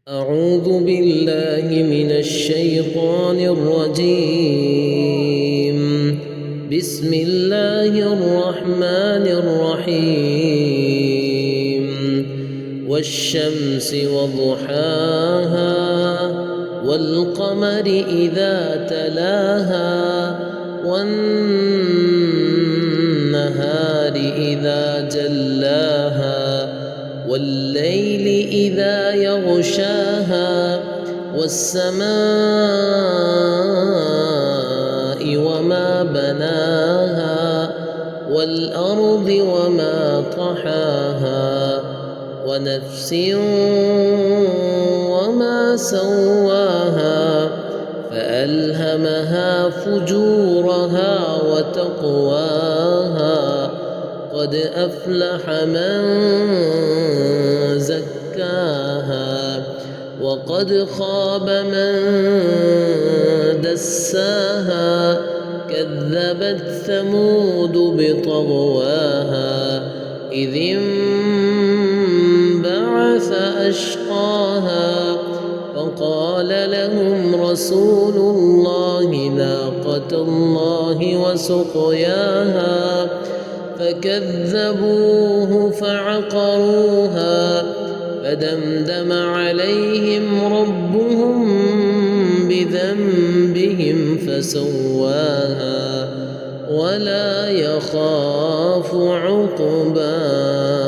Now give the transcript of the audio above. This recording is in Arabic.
أعوذ بالله من الشيطان الرجيم. بسم الله الرحمن الرحيم. والشمس وضحاها والقمر إذا تلاها والنهار إذا جلاها والليل إذا يغشاها والسماء وما بناها والأرض وما طحاها ونفس وما سواها فألهمها فجورها وتقواها قد أفلح من زكاها وقد خاب من دساها كذبت ثمود بطغواها إذ انبعث أشقاها فقال لهم رسول الله ناقة الله وسقياها فكذبوه فعقروها فدمدم عليهم ربهم بذنبهم فسواها ولا يخاف عقباها.